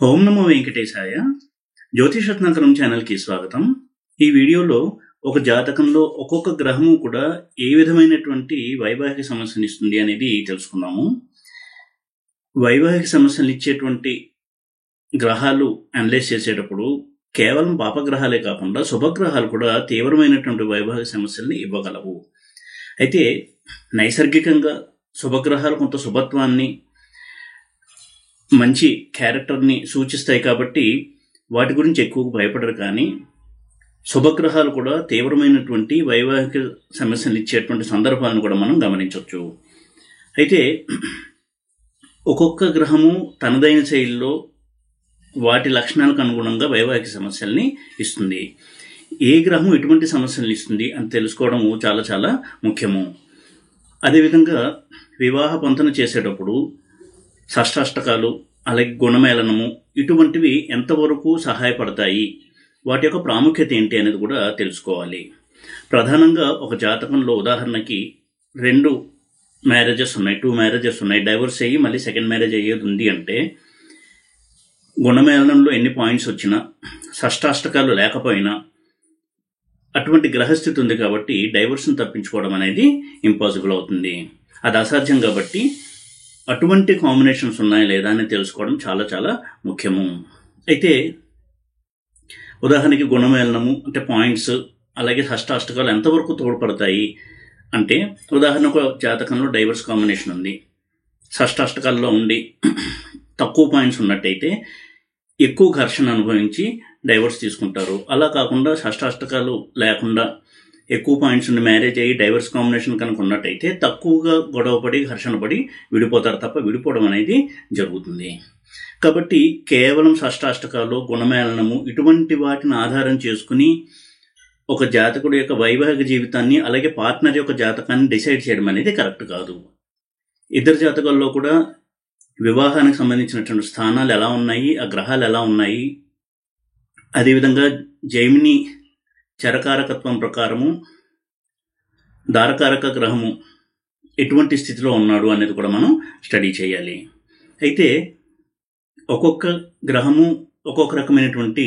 ఓం నమో వెంకటేశాయ. జ్యోతిషరత్నాకరం ఛానల్కి స్వాగతం. ఈ వీడియోలో ఒక జాతకంలో ఒక్కొక్క గ్రహము కూడా ఏ విధమైనటువంటి వైవాహిక సమస్యలు ఇస్తుంది అనేది తెలుసుకుందాము. వైవాహిక సమస్యలు ఇచ్చేటువంటి గ్రహాలు అనలైజ్ చేసేటప్పుడు కేవలం పాపగ్రహాలే కాకుండా శుభగ్రహాలు కూడా తీవ్రమైనటువంటి వైవాహిక సమస్యల్ని ఇవ్వగలవు. అయితే నైసర్గికంగా శుభగ్రహాలు కొంత శుభత్వాన్ని, మంచి క్యారెక్టర్ని సూచిస్తాయి కాబట్టి వాటి గురించి ఎక్కువ భయపడరు. కానీ శుభగ్రహాలు కూడా తీవ్రమైనటువంటి వైవాహిక సమస్యలు ఇచ్చేటువంటి సందర్భాలను కూడా మనం గమనించవచ్చు. అయితే ఒక్కొక్క గ్రహము తనదైన శైలిలో వాటి లక్షణాలకు అనుగుణంగా వైవాహిక సమస్యల్ని ఇస్తుంది. ఏ గ్రహం ఎటువంటి సమస్యలను ఇస్తుంది అని తెలుసుకోవడము చాలా చాలా ముఖ్యము. అదేవిధంగా వివాహ పొంతన చేసేటప్పుడు షష్టాష్టకాలు, అలాగే గుణమేళనము ఇటువంటివి ఎంతవరకు సహాయపడతాయి, వాటి యొక్క ప్రాముఖ్యత ఏంటి అనేది కూడా తెలుసుకోవాలి. ప్రధానంగా ఒక జాతకంలో ఉదాహరణకి 2 మ్యారేజెస్ ఉన్నాయి, 2 మ్యారేజెస్ ఉన్నాయి, డైవర్స్ అయ్యి మళ్ళీ సెకండ్ మ్యారేజ్ అయ్యేది ఉంది అంటే గుణమేళనంలో ఎన్ని పాయింట్స్ వచ్చినా, షష్టాష్టకాలు లేకపోయినా అటువంటి గ్రహస్థితి ఉంది కాబట్టి డైవర్స్ని తప్పించుకోవడం అనేది ఇంపాసిబుల్ అవుతుంది. అది అసాధ్యం కాబట్టి అటువంటి కాంబినేషన్స్ ఉన్నాయా లేదా అని తెలుసుకోవడం చాలా చాలా ముఖ్యము. అయితే ఉదాహరణకి గుణమేళనము అంటే పాయింట్స్, అలాగే షష్టాష్టకాలు ఎంతవరకు తోడ్పడతాయి అంటే, ఉదాహరణకు జాతకంలో డైవర్స్ కాంబినేషన్ ఉంది, షష్టాష్టకాల్లో ఉండి తక్కువ పాయింట్స్ ఉన్నట్టయితే ఎక్కువ ఘర్షణ అనుభవించి డైవర్స్ తీసుకుంటారు. అలా కాకుండా షష్టాష్టకాలు లేకుండా ఎక్కువ పాయింట్స్ ఉండి మ్యారేజ్ అయ్యి డైవర్స్ కాంబినేషన్ కనుక ఉన్నట్టయితే తక్కువగా గొడవపడి ఘర్షణ పడి విడిపోతారు తప్ప విడిపోవడం అనేది జరుగుతుంది. కాబట్టి కేవలం షష్టాష్టకాలు, గుణమేళనము ఇటువంటి వాటిని ఆధారం చేసుకుని ఒక జాతకుడి యొక్క వైవాహిక జీవితాన్ని, అలాగే పార్ట్నర్ యొక్క జాతకాన్ని డిసైడ్ చేయడం అనేది కరెక్ట్ కాదు. ఇద్దరు జాతకాల్లో కూడా వివాహానికి సంబంధించినటువంటి స్థానాలు ఎలా ఉన్నాయి, ఆ గ్రహాలు ఎలా ఉన్నాయి, అదేవిధంగా జైమిని చరకారకత్వం ప్రకారము దారకారక గ్రహము ఎటువంటి స్థితిలో ఉన్నాడు అనేది కూడా మనం స్టడీ చేయాలి. అయితే ఒక్కొక్క గ్రహము ఒక్కొక్క రకమైనటువంటి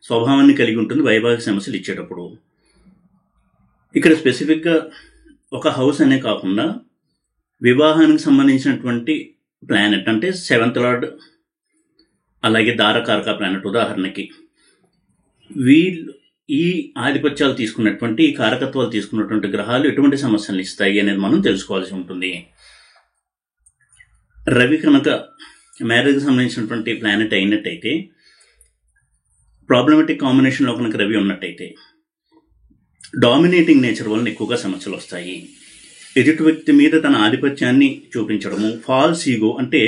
స్వభావాన్ని కలిగి ఉంటుంది వైవాహిక సమస్యలు ఇచ్చేటప్పుడు. ఇక్కడ స్పెసిఫిక్గా ఒక హౌస్ అనే కాకుండా వివాహానికి సంబంధించినటువంటి ప్లానెట్ అంటే 7th లార్డ్, అలాగే దారకారక ప్లానెట్ ఉదాహరణకి వీళ్ళు ఈ ఆధిపత్యాలు తీసుకున్నటువంటి, ఈ కారకత్వాలు తీసుకున్నటువంటి గ్రహాలు ఎటువంటి సమస్యలు ఇస్తాయి అనేది మనం తెలుసుకోవాల్సి ఉంటుంది. రవి కనుక మ్యారేజ్కి సంబంధించినటువంటి ప్లానెట్ అయినట్టయితే, ప్రాబ్లమెటిక్ కాంబినేషన్లో కనుక రవి ఉన్నట్టయితే డామినేటింగ్ నేచర్ వలన ఎక్కువగా సమస్యలు వస్తాయి. ఎదుటి వ్యక్తి మీద తన ఆధిపత్యాన్ని చూపించడము, ఫాల్స్ ఈగో అంటే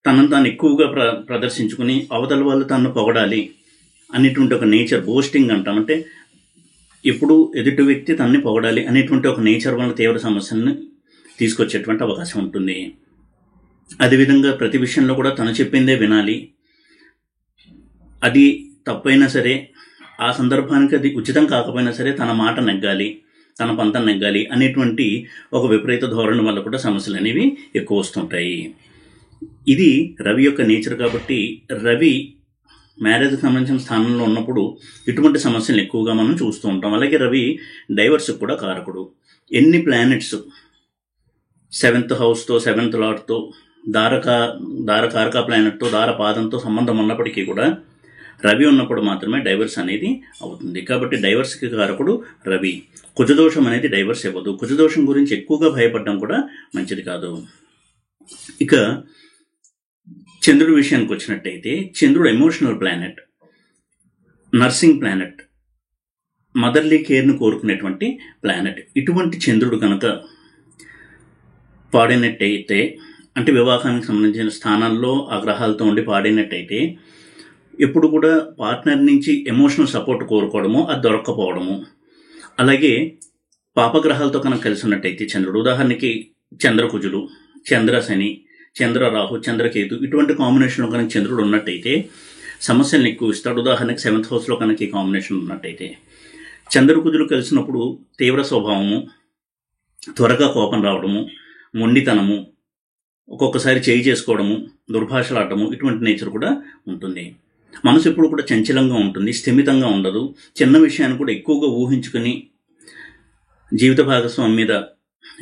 తనను తాను ఎక్కువగా ప్రదర్శించుకుని అవతల వాళ్ళు తనను పొగడాలి అనేటువంటి ఒక నేచర్, బోస్టింగ్ అంటాం, అంటే ఎప్పుడు ఎదుటి వ్యక్తి తనని పొగడాలి అనేటువంటి ఒక నేచర్ వల్ల తీవ్ర సమస్యలను తీసుకొచ్చేటువంటి అవకాశం ఉంటుంది. అదేవిధంగా ప్రతి విషయంలో కూడా తను చెప్పిందే వినాలి, అది తప్పైనా సరే, ఆ సందర్భానికి అది ఉచితం కాకపోయినా సరే తన మాట నెగ్గాలి, తన పంతం నెగ్గాలి అనేటువంటి ఒక విపరీత ధోరణి వల్ల కూడా సమస్యలు అనేవి ఎక్కువ వస్తుంటాయి. ఇది రవి యొక్క నేచర్ కాబట్టి రవి మ్యారేజ్కి సంబంధించిన స్థానంలో ఉన్నప్పుడు ఇటువంటి సమస్యలు ఎక్కువగా మనం చూస్తూ ఉంటాం. అలాగే రవి డైవర్స్కి కూడా కారకుడు. ఎన్ని ప్లానెట్స్ 7th హౌస్తో, 7th లార్డ్తో, దారకారక ప్లానెట్తో, దారపాదంతో సంబంధం ఉన్నప్పటికీ కూడా రవి ఉన్నప్పుడు మాత్రమే డైవర్స్ అనేది అవుతుంది. కాబట్టి డైవర్స్కి కారకుడు రవి. కుజదోషం అనేది డైవర్స్ ఇవ్వదు. కుజదోషం గురించి ఎక్కువగా భయపడడం కూడా మంచిది కాదు. ఇక చంద్రుడి విషయానికి వచ్చినట్టయితే, చంద్రుడు emotional planet, nursing planet, motherly కేర్ను కోరుకునేటువంటి ప్లానెట్. ఇటువంటి చంద్రుడు కనుక పాడినట్టయితే, అంటే వివాహానికి సంబంధించిన స్థానాల్లో ఆ గ్రహాలతో ఉండి పాడినట్టయితే ఎప్పుడు కూడా పార్ట్నర్ నుంచి ఎమోషనల్ సపోర్ట్ కోరుకోవడము, అది దొరక్కపోవడము. అలాగే పాపగ్రహాలతో కనుక కలిసి ఉన్నట్టయితే చంద్రుడు, ఉదాహరణకి చంద్రకుజులు, చంద్రశని, చంద్రరాహు, చంద్రకేతు ఇటువంటి కాంబినేషన్లో కనుక చంద్రుడు ఉన్నట్టయితే సమస్యలను ఎక్కువ ఇస్తాడు. ఉదాహరణకి 7th హౌస్లో కనుక ఈ కాంబినేషన్ ఉన్నట్టయితే చంద్రకుజులు కలిసినప్పుడు తీవ్ర స్వభావము, త్వరగా కోపం రావడము, మొండితనము, ఒక్కొక్కసారి చేయి చేసుకోవడము, దుర్భాషలాడటము, ఇటువంటి నేచర్ కూడా ఉంటుంది. మనసు ఎప్పుడు కూడా చంచలంగా ఉంటుంది, స్థిమితంగా ఉండదు. చిన్న విషయాన్ని కూడా ఎక్కువగా ఊహించుకుని జీవిత భాగస్వామి మీద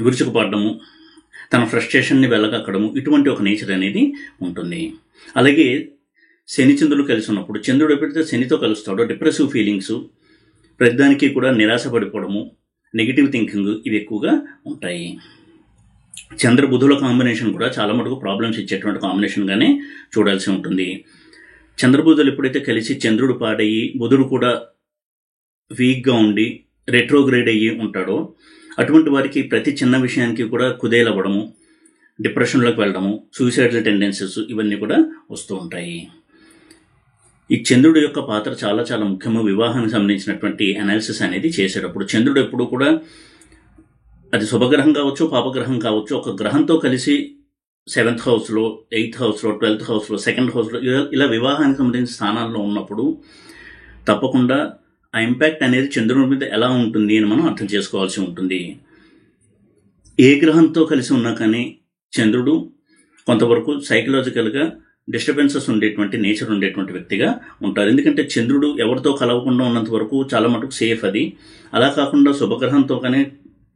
విరుచుకుపడము, తన ఫ్రస్ట్రేషన్ని వెళ్ళగక్కడము, ఇటువంటి ఒక నేచర్ అనేది ఉంటుంది. అలాగే శని చంద్రులు కలిసి ఉన్నప్పుడు, చంద్రుడు ఎప్పుడైతే శనితో కలుస్తాడో డిప్రెసివ్ ఫీలింగ్స్, ప్రతిదానికి కూడా నిరాశపడిపోవడము, నెగిటివ్ థింకింగ్, ఇవి ఎక్కువగా ఉంటాయి. చంద్ర బుధుల కాంబినేషన్ కూడా చాలా మటుకు ప్రాబ్లమ్స్ ఇచ్చేటువంటి కాంబినేషన్గానే చూడాల్సి ఉంటుంది. చంద్రబుధులు ఎప్పుడైతే కలిసి చంద్రుడు పాడయ్యి బుధుడు కూడా వీక్గా ఉండి రెట్రోగ్రేడ్ అయ్యి ఉంటాడో, అటువంటి వారికి ప్రతి చిన్న విషయానికి కూడా కుదేలవ్వడము, డిప్రెషన్లోకి వెళ్ళడము, సూసైడల్ టెండెన్సీస్, ఇవన్నీ కూడా వస్తూ ఉంటాయి. ఈ చంద్రుడి యొక్క పాత్ర చాలా చాలా ముఖ్యము. వివాహానికి సంబంధించినటువంటి అనాలిసిస్ అనేది చేసేటప్పుడు చంద్రుడు ఎప్పుడు కూడా అది శుభగ్రహం కావచ్చు, పాపగ్రహం కావచ్చు, ఒక గ్రహంతో కలిసి 7th హౌస్లో, 8th హౌస్లో, 12th హౌస్లో, 2nd హౌస్లో ఇలా వివాహానికి సంబంధించిన స్థానాల్లో ఉన్నప్పుడు తప్పకుండా ఆ ఇంపాక్ట్ అనేది చంద్రుడి మీద ఎలా ఉంటుంది అని మనం అర్థం చేసుకోవాల్సి ఉంటుంది. ఏ గ్రహంతో కలిసి ఉన్నా కానీ చంద్రుడు కొంతవరకు సైకలాజికల్గా డిస్టర్బెన్సెస్ ఉండేటువంటి నేచర్ ఉండేటువంటి వ్యక్తిగా ఉంటారు. ఎందుకంటే చంద్రుడు ఎవరితో కలవకుండా ఉన్నంత వరకు చాలా మటుకు సేఫ్ అది. అలా కాకుండా శుభగ్రహంతో కానీ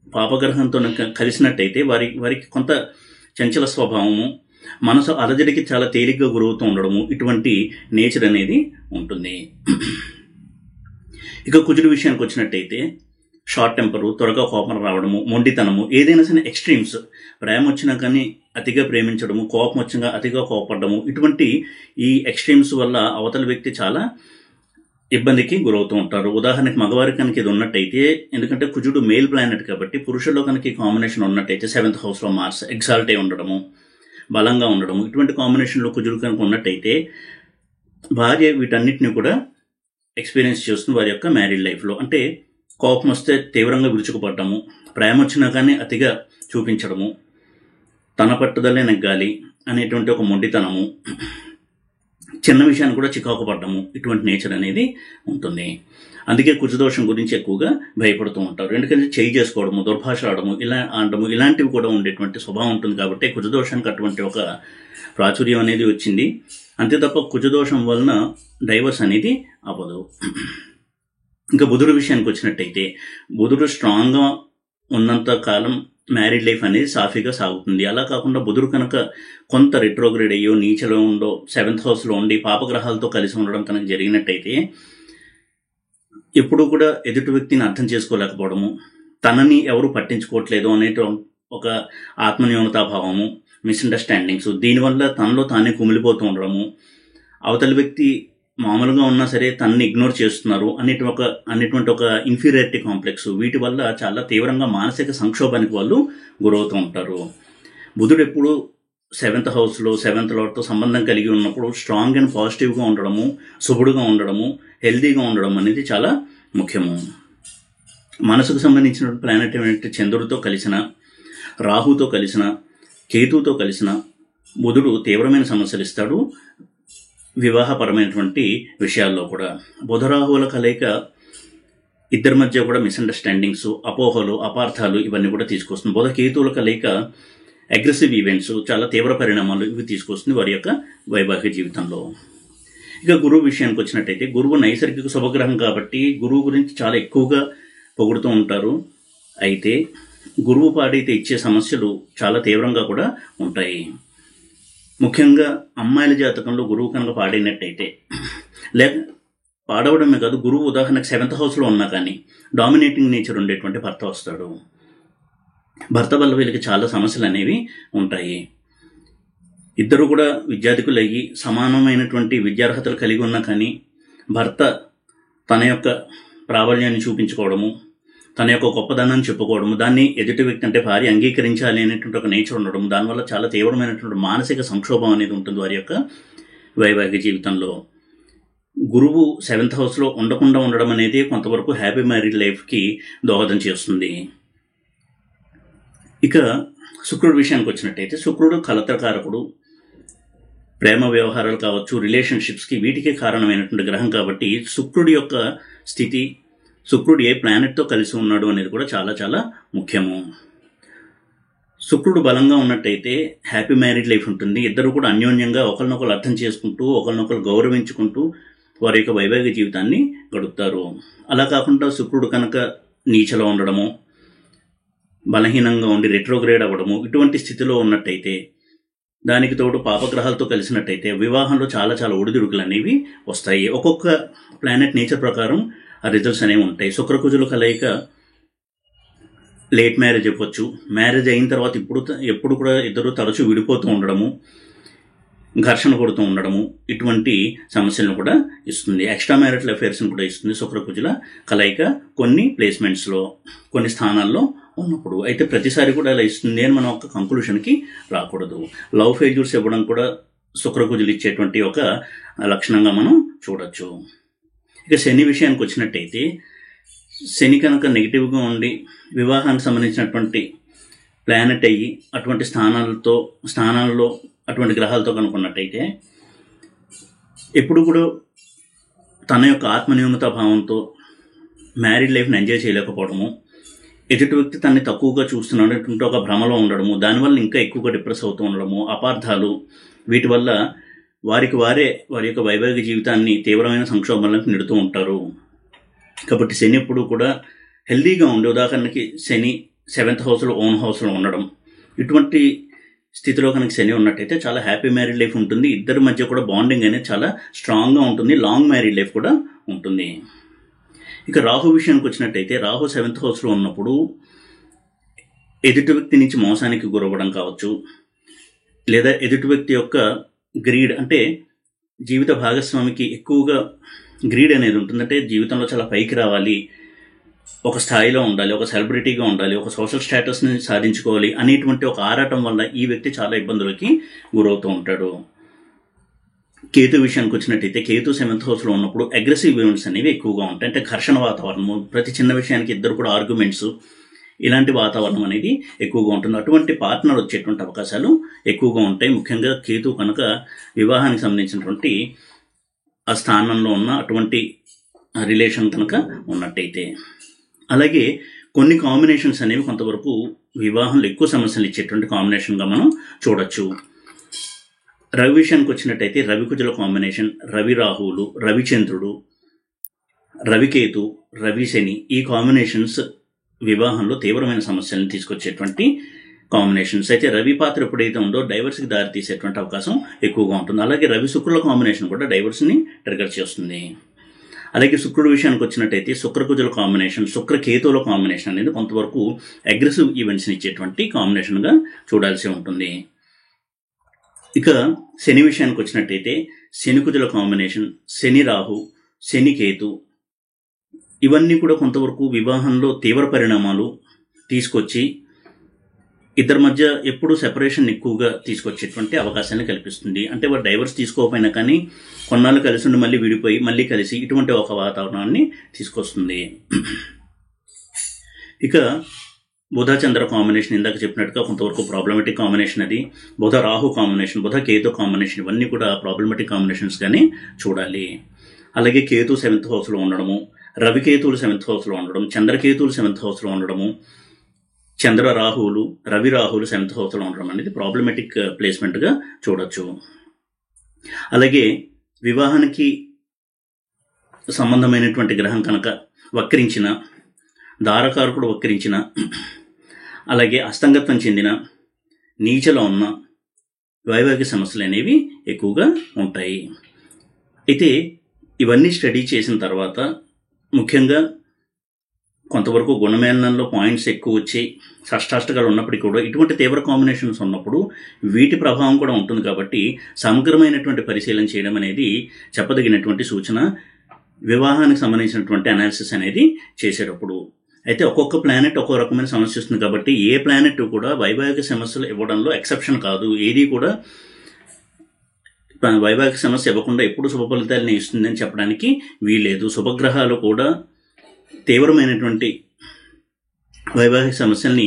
పాపగ్రహంతో కలిసినట్టయితే వారికి కొంత చంచల స్వభావము, మనసు అలజడికి చాలా తేలిగ్గా గురవుతూ ఉండడము, ఇటువంటి నేచర్ అనేది ఉంటుంది. ఇక కుజుడి విషయానికి వచ్చినట్టయితే షార్ట్ టెంపరు, త్వరగా కోపం రావడము, మొండితనము, ఏదైనా సరే ఎక్స్ట్రీమ్స్, ప్రేమ వచ్చినా కానీ అతిగా ప్రేమించడము, కోపం వచ్చినా అతిగా కోపపడము, ఇటువంటి ఈ ఎక్స్ట్రీమ్స్ వల్ల అవతల వ్యక్తి చాలా ఇబ్బందికి గురవుతూ ఉంటారు. ఉదాహరణకి మగవారికి కనుక ఇది ఉన్నట్టయితే, ఎందుకంటే కుజుడు మేల్ ప్లానెట్ కాబట్టి, పురుషుల్లో కనుక ఈ కాంబినేషన్ ఉన్నట్టయితే 7th హౌస్లో మార్స్ ఎగ్జాల్ట్ అయి ఉండడము, బలంగా ఉండడము, ఇటువంటి కాంబినేషన్లో కుజుడు కనుక ఉన్నట్టయితే భార్య వీటన్నిటిని కూడా ఎక్స్పీరియన్స్ చేస్తుంది వారి యొక్క మ్యారీడ్ లైఫ్లో. అంటే కోపం వస్తే తీవ్రంగా విరుచుకుపడటము, ప్రేమ వచ్చినా కానీ అతిగా చూపించడము, తన పట్టుదలే నెగ్గాలి అనేటువంటి ఒక మొండితనము, చిన్న విషయాన్ని కూడా చికాకు పడ్డము, ఇటువంటి నేచర్ అనేది ఉంటుంది. అందుకే కుజదోషం గురించి ఎక్కువగా భయపడుతూ ఉంటారు. ఎందుకంటే చేయి చేసుకోవడము, దుర్భాషలాడము, ఇలా ఆడము, ఇలాంటివి కూడా ఉండేటువంటి స్వభావం ఉంటుంది. కాబట్టి కుజదోషానికి అటువంటి ఒక ప్రాచుర్యం అనేది వచ్చింది. అంతే తప్ప కుజదోషం వలన డైవర్స్ అనేది అవ్వదు. ఇంకా బుధుడు విషయానికి వచ్చినట్టయితే, బుధుడు స్ట్రాంగ్గా ఉన్నంత కాలం మ్యారీడ్ లైఫ్ అనేది సాఫీగా సాగుతుంది. అలా కాకుండా బుధుడు కనుక కొంత రిట్రోగ్రేడ్ అయ్యో, నీచలో ఉండో, 7th హౌస్లో ఉండి పాపగ్రహాలతో కలిసి ఉండడం కనుక జరిగినట్టయితే ఎప్పుడూ కూడా ఎదుటి వ్యక్తిని అర్థం చేసుకోలేకపోవడము, తనని ఎవరు పట్టించుకోవట్లేదు అనే ఒక ఆత్మన్యూనతాభావము, మిస్అండర్స్టాండింగ్స్, దీనివల్ల తనలో తానే కుమిలిపోతూ ఉండడము, అవతలి వ్యక్తి మామూలుగా ఉన్నా సరే తనని ఇగ్నోర్ చేస్తున్నారు అనేటువంటి ఒక ఇన్ఫీరియారిటీ కాంప్లెక్స్, వీటి వల్ల చాలా తీవ్రంగా మానసిక సంక్షోభానికి వాళ్ళు గురవుతూ ఉంటారు. బుధుడు ఎప్పుడు 7th హౌస్లో 7th లార్డ్తో సంబంధం కలిగి ఉన్నప్పుడు స్ట్రాంగ్ అండ్ పాజిటివ్గా ఉండడము, శుభుడుగా ఉండడము, హెల్దీగా ఉండడం అనేది చాలా ముఖ్యము. మనసుకు సంబంధించిన ప్లానెట్ ఏమంటే చంద్రుడితో కలిసిన, రాహుతో కలిసిన, కేతువుతో కలిసిన బుధుడు తీవ్రమైన సమస్యలు ఇస్తాడు వివాహపరమైనటువంటి విషయాల్లో కూడా. బుధరాహువుల కలయిక ఇద్దరి మధ్య కూడా మిస్అండర్స్టాండింగ్స్, అపోహలు, అపార్థాలు, ఇవన్నీ కూడా తీసుకొస్తుంది. బుధ కేతువుల కలయిక అగ్రెసివ్ ఈవెంట్స్, చాలా తీవ్ర పరిణామాలు, ఇవి తీసుకొస్తుంది వారి యొక్క వైవాహిక జీవితంలో. ఇక గురువు విషయానికి వచ్చినట్టయితే, గురువు నైసర్గిక శుభగ్రహం కాబట్టి గురువు గురించి చాలా ఎక్కువగా పొగుడుతూ ఉంటారు. అయితే గురువు పాడైతే ఇచ్చే సమస్యలు చాలా తీవ్రంగా కూడా ఉంటాయి. ముఖ్యంగా అమ్మాయిల జాతకంలో గురువు కనుక పాడైనట్టయితే, లేక పాడవడమే కాదు, గురువు ఉదాహరణకు 7th హౌస్లో ఉన్నా కానీ డామినేటింగ్ నేచర్ ఉండేటువంటి భర్త వస్తాడు. భర్త వల్ల వీళ్ళకి చాలా సమస్యలు అనేవి ఉంటాయి. ఇద్దరు కూడా విద్యార్థికులు అయ్యి సమానమైనటువంటి విద్యార్హతలు కలిగి ఉన్నా కానీ భర్త తన యొక్క ప్రాబల్యాన్ని చూపించుకోవడము, తన యొక్క గొప్పదనాన్ని చెప్పుకోవడము, దాన్ని ఎదుటి వ్యక్తి అంటే భార్య అంగీకరించాలి అనేటువంటి ఒక నేచర్ ఉండడం, దానివల్ల చాలా తీవ్రమైనటువంటి మానసిక సంక్షోభం అనేది ఉంటుంది వారి యొక్క వైవాహిక జీవితంలో. గురువు 7th హౌస్లో ఉండకుండా ఉండడం అనేది కొంతవరకు హ్యాపీ మ్యారీడ్ లైఫ్కి దోహదం చేస్తుంది. ఇక శుక్రుడి విషయానికి వచ్చినట్టయితే, శుక్రుడు కలత్రకారకుడు, ప్రేమ వ్యవహారాలు కావచ్చు, రిలేషన్షిప్స్కి, వీటికి కారణమైనటువంటి గ్రహం కాబట్టి శుక్రుడి యొక్క స్థితి, శుక్రుడు ఏ ప్లానెట్తో కలిసి ఉన్నాడు అనేది కూడా చాలా చాలా ముఖ్యము. శుక్రుడు బలంగా ఉన్నట్టయితే హ్యాపీ మ్యారీడ్ లైఫ్ ఉంటుంది. ఇద్దరు కూడా అన్యోన్యంగా ఒకరినొకరు అర్థం చేసుకుంటూ ఒకరినొకరు గౌరవించుకుంటూ వారి యొక్క వైవాహిక జీవితాన్ని గడుపుతారు. అలా కాకుండా శుక్రుడు కనుక నీచలో ఉండడము, బలహీనంగా ఉండి రెట్రోగ్రేడ్ అవ్వడము, ఇటువంటి స్థితిలో ఉన్నట్టయితే, దానికి తోడు పాపగ్రహాలతో కలిసినట్టయితే వివాహంలో చాలా చాలా ఒడిదుడుకులు అనేవి వస్తాయి. ఒక్కొక్క ప్లానెట్ నేచర్ ప్రకారం ఆ రిజల్ట్స్ అనేవి ఉంటాయి. శుక్రకుజుల కలయిక లేట్ మ్యారేజ్ ఇవ్వచ్చు. మ్యారేజ్ అయిన తర్వాత ఎప్పుడు కూడా ఇద్దరు తరచూ విడిపోతూ ఉండడము, ఘర్షణ కొడుతూ ఉండడము, ఇటువంటి సమస్యలను కూడా ఇస్తుంది. ఎక్స్ట్రా మ్యారిటల్ అఫైర్స్ని కూడా ఇస్తుంది శుక్రకుజుల కలయిక కొన్ని ప్లేస్మెంట్స్లో, కొన్ని స్థానాల్లో ఉన్నప్పుడు. అయితే ప్రతిసారి కూడా ఇలా ఇస్తుంది అని మనం ఒక కంక్లూషన్కి రాకూడదు. లవ్ ఫెయిల్యూర్స్ ఇవ్వడం కూడా శుక్రకుజులు ఇచ్చేటువంటి ఒక లక్షణంగా మనం చూడొచ్చు. ఇక శని విషయానికి వచ్చినట్టయితే, శని కనుక నెగిటివ్గా ఉండి వివాహానికి సంబంధించినటువంటి ప్లానెట్ అయ్యి అటువంటి స్థానాల్లో అటువంటి గ్రహాలతో కనుక్కున్నట్టయితే ఎప్పుడు కూడా తన యొక్క ఆత్మన్యూనతా భావంతో మ్యారీడ్ లైఫ్ని ఎంజాయ్ చేయలేకపోవడము, ఎదుటి వ్యక్తి తనని తక్కువగా చూస్తున్నటువంటి ఒక భ్రమలో ఉండడము, దానివల్ల ఇంకా ఎక్కువగా డిప్రెస్ అవుతూ ఉండడము, అపార్థాలు, వీటి వల్ల వారి యొక్క వైవాహిక జీవితాన్ని తీవ్రమైన సంక్షోభంలోకి నెడుతూ ఉంటారు. కాబట్టి శని ఎప్పుడు కూడా హెల్దీగా ఉండే, ఉదాహరణకి శని 7th హౌస్లో ఓన్ హౌస్లో ఉండడం, ఇటువంటి స్థితిలో కనుక శని ఉన్నట్టయితే చాలా హ్యాపీ మ్యారీడ్ లైఫ్ ఉంటుంది. ఇద్దరి మధ్య కూడా బాండింగ్ అనేది చాలా స్ట్రాంగ్గా ఉంటుంది. లాంగ్ మ్యారీడ్ లైఫ్ కూడా ఉంటుంది. ఇక రాహు విషయానికి వచ్చినట్టయితే, రాహు 7th హౌస్లో ఉన్నప్పుడు ఎదుటి వ్యక్తి నుంచి మోసానికి గురవ్వడం కావచ్చు, లేదా ఎదుటి వ్యక్తి యొక్క గ్రీడ్, అంటే జీవిత భాగస్వామికి ఎక్కువగా గ్రీడ్ అనేది ఉంటుంది. అంటే జీవితంలో చాలా పైకి రావాలి, ఒక స్థాయిలో ఉండాలి, ఒక సెలబ్రిటీగా ఉండాలి, ఒక సోషల్ స్టేటస్ని సాధించుకోవాలి అనేటువంటి ఒక ఆరాటం వల్ల ఈ వ్యక్తి చాలా ఇబ్బందులకి గురవుతూ ఉంటాడు. కేతు విషయానికి వచ్చినట్టయితే, కేతు 7th హౌస్లో ఉన్నప్పుడు అగ్రెసివ్ ఈవెంట్స్ అనేవి ఎక్కువగా ఉంటాయి. అంటే ఘర్షణ వాతావరణము, ప్రతి చిన్న విషయానికి ఇద్దరు కూడా ఆర్గ్యుమెంట్స్, ఇలాంటి వాతావరణం అనేది ఎక్కువగా ఉంటుంది. అటువంటి పార్ట్నర్ వచ్చేటువంటి అవకాశాలు ఎక్కువగా ఉంటాయి. ముఖ్యంగా కేతు కనుక వివాహానికి సంబంధించినటువంటి ఆ స్థానంలో ఉన్న అటువంటి రిలేషన్ కనుక ఉన్నట్టయితే. అలాగే కొన్ని కాంబినేషన్స్ అనేవి కొంతవరకు వివాహంలో ఎక్కువ సమస్యలు ఇచ్చేటువంటి కాంబినేషన్గా మనం చూడొచ్చు. రవి విషయానికి వచ్చినట్టయితే, రవికుజుల కాంబినేషన్, రవి రాహువులు, రవిచంద్రుడు, రవికేతు, రవి శని, ఈ కాంబినేషన్స్ వివాహంలో తీవ్రమైన సమస్యలను తీసుకొచ్చేటువంటి కాంబినేషన్స్. అయితే రవి పాత్ర ఎప్పుడైతే ఉందో డైవర్స్కి దారి తీసేటువంటి అవకాశం ఎక్కువగా ఉంటుంది. అలాగే రవి శుక్రుల కాంబినేషన్ కూడా డైవర్స్ని ట్రిగర్ చేస్తుంది. అలాగే శుక్రుడు విషయానికి వచ్చినట్టయితే, శుక్రకుజుల కాంబినేషన్, శుక్రకేతువుల కాంబినేషన్ అనేది కొంతవరకు అగ్రెసివ్ ఈవెంట్స్ని ఇచ్చేటువంటి కాంబినేషన్గా చూడాల్సి ఉంటుంది. ఇక శని విషయానికి వచ్చినట్టయితే, శనికుజుల కాంబినేషన్, శని రాహు, శని కేతు, ఇవన్నీ కూడా కొంతవరకు వివాహంలో తీవ్ర పరిణామాలు తీసుకొచ్చి ఇద్దరి మధ్య ఎప్పుడూ సెపరేషన్ ఎక్కువగా తీసుకొచ్చేటువంటి అవకాశాన్ని కల్పిస్తుంది. అంటే వారు డైవర్స్ తీసుకోకపోయినా కానీ కొన్నాళ్ళు కలిసి ఉండి మళ్ళీ విడిపోయి మళ్ళీ కలిసి ఇటువంటి ఒక వాతావరణాన్ని తీసుకొస్తుంది. ఇక బుధ చంద్ర కాంబినేషన్, ఇందాక చెప్పినట్టుగా కొంతవరకు ప్రాబ్లమెటిక్ కాంబినేషన్ అది. బుధ రాహు కాంబినేషన్, బుధ కేతు కాంబినేషన్, ఇవన్నీ కూడా ప్రాబ్లమెటిక్ కాంబినేషన్స్గానే చూడాలి. అలాగే కేతు 7th హౌస్లో ఉండడము, రవికేతువులు 7th హౌస్లో ఉండడం, చంద్రకేతువులు 7th హౌస్లో ఉండడము, చంద్ర రాహువులు, రవి రాహువులు 7th హౌస్లో ఉండడం అనేది ప్రాబ్లమెటిక్ ప్లేస్మెంట్గా చూడొచ్చు. అలాగే వివాహానికి సంబంధమైనటువంటి గ్రహం కనుక వక్రించిన, దారకారకుడు వక్రించిన, అలాగే అస్తంగత్వం చెందిన, నీచలో ఉన్న వైవాహిక సమస్యలు అనేవి ఎక్కువగా ఉంటాయి. అయితే ఇవన్నీ స్టడీ చేసిన తర్వాత ముఖ్యంగా కొంతవరకు గుణమేళనంలో పాయింట్స్ ఎక్కువ వచ్చి షష్టాష్టకాలు ఉన్నప్పటికీ కూడా ఇటువంటి తీవ్ర కాంబినేషన్స్ ఉన్నప్పుడు వీటి ప్రభావం కూడా ఉంటుంది. కాబట్టి సమగ్రమైనటువంటి పరిశీలన చేయడం అనేది చెప్పదగినటువంటి సూచన వివాహానికి సంబంధించినటువంటి అనాలిసిస్ అనేది చేసేటప్పుడు. అయితే ఒక్కొక్క ప్లానెట్ ఒక్కో రకమైన సమస్య వస్తుంది కాబట్టి ఏ ప్లానెట్ కూడా వైవాహిక సమస్యలు ఇవ్వడంలో ఎక్సెప్షన్ కాదు. ఏది కూడా వైవాహిక సమస్య ఇవ్వకుండా ఎప్పుడు శుభ ఫలితాలని ఇస్తుందని చెప్పడానికి వీలేదు. శుభగ్రహాలు కూడా తీవ్రమైనటువంటి వైవాహిక సమస్యల్ని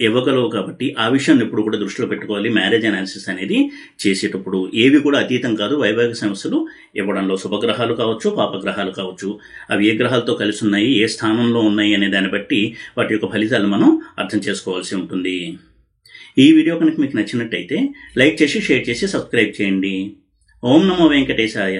ఇవ్వగలవు కాబట్టి ఆ విషయాన్ని ఎప్పుడు కూడా దృష్టిలో పెట్టుకోవాలి. మ్యారేజ్ అనాలిసిస్ అనేది చేసేటప్పుడు ఏవి కూడా అతీతం కాదు వైవాహిక సమస్యలు ఇవ్వడంలో. శుభగ్రహాలు కావచ్చు, పాపగ్రహాలు కావచ్చు, అవి ఏ గ్రహాలతో కలిసి ఉన్నాయి, ఏ స్థానంలో ఉన్నాయి అనే దాన్ని బట్టి వాటి యొక్క ఫలితాలు మనం అర్థం చేసుకోవాల్సి ఉంటుంది. ఈ వీడియో కనుక మీకు నచ్చినట్టయితే లైక్ చేసి, షేర్ చేసి, సబ్స్క్రైబ్ చేయండి. ఓం నమో వెంకటేశాయ.